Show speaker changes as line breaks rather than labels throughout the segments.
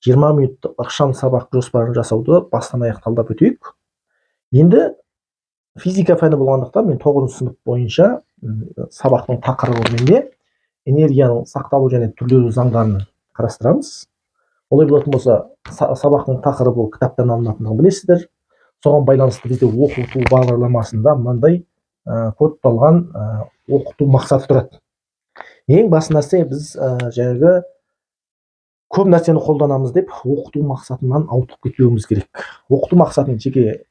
20 минуттық ықшам сабақ жоспарын жасауды бастан аяқ талдап өтейік. Енді физика пәні болғандықтан мен 9 сынып бойынша сабақтың тақырыбы менде энергияның сақталу және түрлену заңдарын қарастырамыз. Олай болатын болса, сабақтың тақырыбы кітаптан алынатындығын білесіздер. Соған байланысты бізде оқыту бағдарламасында мынандай кодталған оқыту мақсаты тұрады. Ең басты нәрсе, біз жаңағы көп нәрсені қолданамыз деп оқыту мақсатынан ауытқып кетпеуіміз керек. Оқыту мақсатының жеке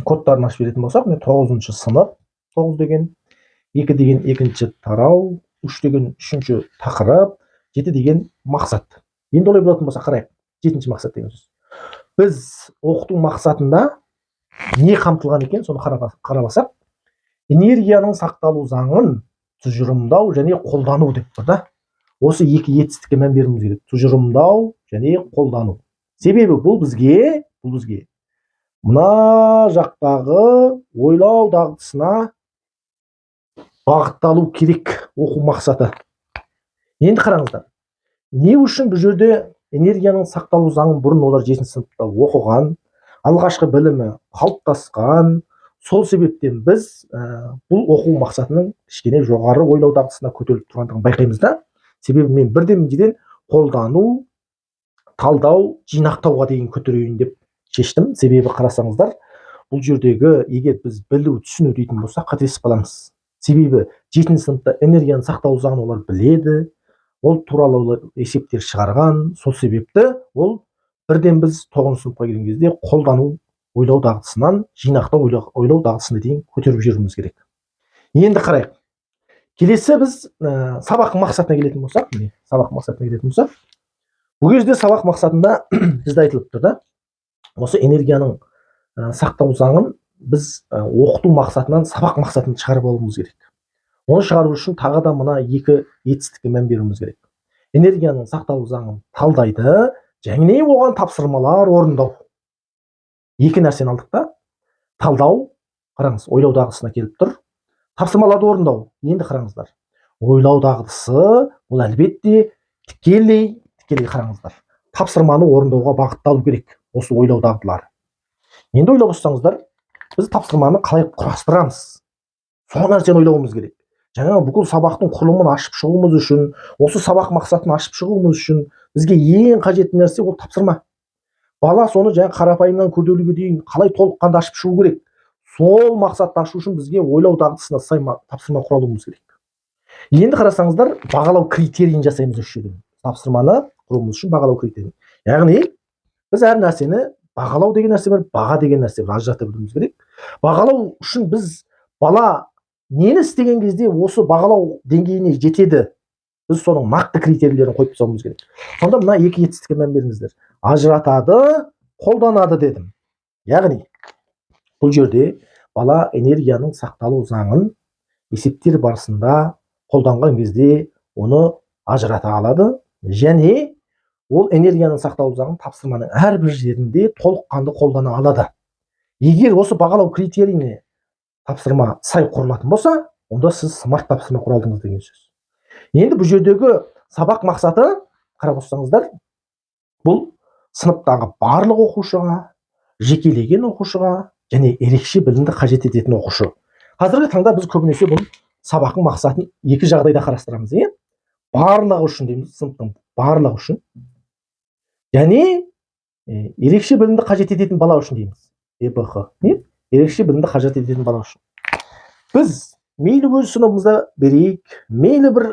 кодтарын ашып беретін болсақ, 9 сынып, 9 деген, 2 деген екінші тарау, 3 деген үшінші тақырып, 7 деген мақсат. Енді олай болатын болса, қарайық, 7-ші мақсат деген сөз. Біз оқыту мақсатында не қамтылған екен, соны қарабасақ, энергияның сақталу заңын тұжырымдау және қолдану деп тұр да. Осы екі етістікке мән беруіміз керек. Тұжырымдау және қолдану. Себебі бұл бізге мына жақтағы ойлау дағдысына бағытталу керек оқу мақсаты. Енді қараңыздар. Не үшін бұл жерде энергияның сақталу заңын бұрын олар 7 сыныпта оқыған, алғашқы білімі қалыптасқан, сол себептен біз бұл оқу мақсатының кішкене жоғары ойлау дағдысына көтеріліп тұрғандығын байқаймыз да. Себебі мен бірден қолдану, талдау, жинақтауға дейін көтерейін деп шештім. Себебі қарасаңыздар, бұл жердегі егер біз білу, түсіну дейтін болсақ, қателесіп қаламыз. Себебі 7 сыныпта энергияның сақталу заңын олар біледі, ол туралы есептер шығарған. Сол себепті ол бірден біз 9 сыныпқа келген кезде қолдану ойлау дағдысынан жинақтау ойлау дағдысына дейін көтеріп жіберуіміз керек. Енді қарайық. Келесі біз сабақ мақсатына келетін болсақ, бұл кезде сабақ мақсатында бізде айтылып тұр да, осы энергияның сақталу заңын біз оқыту мақсатынан сабақ мақсатын шығарып алуымыз керек. Оны шығару үшін тағы да мына екі етістікке мән беруіміз керек. Энергияның сақталу заңын талдайды, және оған тапсырмалар орындау. Екі нәрсені алдық та. Талдау, қараңыз, ойлау дағдысына келіп тұр. Тапсырмаларды орындау. Енді қараңыздар. Ойлау дағдысы, ол әлбетте тікелей қараңыздар. Тапсырманы орындауға бағытталу керек. Осы ойлау дағдылары. Енді ойлап отырсаңыздар, біз тапсырманы қалай құрастырамыз? Сол нәрсені ойлауымыз керек. Жаңа бүкіл сабақтың құрылымын ашып шығуымыз үшін, осы сабақ мақсатын ашып шығуымыз үшін бізге ең қажетті нәрсе ол тапсырма. Бала соны жаңа қарапайымнан күрделіге дейін қалай толыққанды ашып шығу керек? Сол мақсатты ашу үшін бізге ойлау дағдысына сай тапсырма құралуымыз керек. Енді қарасаңыздар, бағалау критерийін жасаймыз осы жерде. Тапсырманы құруымыз үшін бағалау критерийін. Яғни біз әр нәрсені бағалау деген нәрсе бар, баға деген нәрсе бар, ажырата білуіміз керек. Бағалау үшін біз бала нені істеген кезде осы бағалау деңгейіне жетеді, біз соның нақты критерийлерін қойып тастауымыз керек. Сонда мына екі етістікке мән беріңіздер. Ажыратады, қолданады дедім. Яғни бұл жерде бала энергияның сақталу заңын есептер барысында қолданған кезде оны ажырата алады, және ол энергияның сақталу заңын тапсырманың әрбір жерінде толыққанды қолдана алады. Егер осы бағалау критерийіне тапсырма сай құрылатын болса, онда сіз смарт тапсырма құралдыңыз деген сөз. Енді бұл жердегі сабақ мақсаты, қарап отырсаңыздар, бұл сыныптағы барлық оқушыға, жекелеген оқушыға және ерекше білімді қажет ететін оқушы. Қазіргі таңда біз көбінесе бұл сабақтың мақсатын екі жағдайда қарастырамыз. Барлығы үшін дейміз, сыныптың барлығы үшін, және ерекше білімді қажет ететін бала үшін дейміз. ЕБХ. Ерекше білімді қажет ететін бала үшін. Біз мейлі өз сыныбымызда берейік, мейлі бір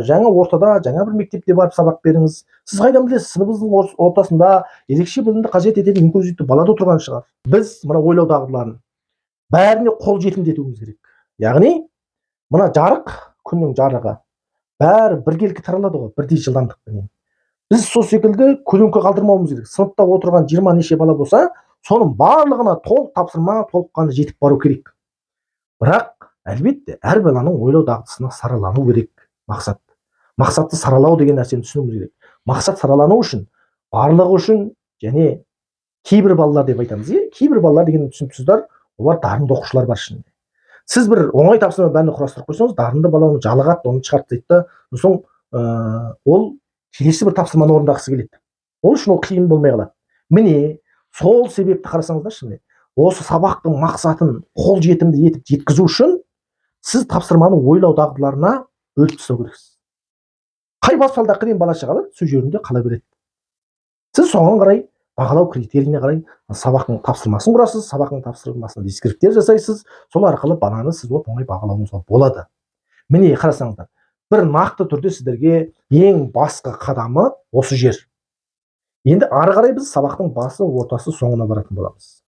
жаңа ортада, жаңа бір мектепте барып сабақ беріңіз. Сіз қайдан білесіз, сыныбыңыздың ортасында ерекше білімді қажет ететін инклюзивті бала да тұрған шығар. Біз мына ойлау дағдыларын бәріне қол жетімді етуіміз керек. Яғни мына жарық, күннің жарығы бәрі біркелкі таралады ғой, бірдей жылдамдықпен. Біз сол секілді көлеңке қалдырмауымыз керек. Сыныпта отырған 20 неше бала болса, соның барлығына толық тапсырма, толыққанды жетіп бару керек. Бірақ әлбетте әр баланың ойлау дағдысына саралану керек мақсат. Мақсатты саралау деген нәрсені түсінуіміз керек. Мақсат саралану үшін, барлығы үшін, және кейбір балалар деп айтамыз. Кейбір балалар деген түсініпсіздер, олар дарынды оқушылар бар ішінде. Сіз бір оңай тапсырма бәріне құрастырып қойсаңыз, дарынды бала оны жалығады, оны шығарып тастайды да, соң ол келесі бір тапсырманы орындағысы келеді. ол үшін ол қиын болмай қалады. Міне сол себепті қарасаңыздаршы, міне осы сабақтың мақсатын қол жетімді етіп жеткізу үшін сіз тапсырманы ойлау дағдыларына бөліп тастау керексіз. Қай баспалдақ кірген бала шағалар сол жерінде қала береді. Сіз соған қарай бағалау критерийіне қарай сабақтың тапсырмасын құрасыз, сабақтың тапсырмасына дискриптер жасайсыз, сол арқылы баланы сіз оп-оңай бағалауыңызға болады. Міне қарасаңыздар, бір нақты түрде сіздерге ең басқа қадамы осы жер. Енді ары қарай біз сабақтың басы, ортасы, соңына баратын боламыз.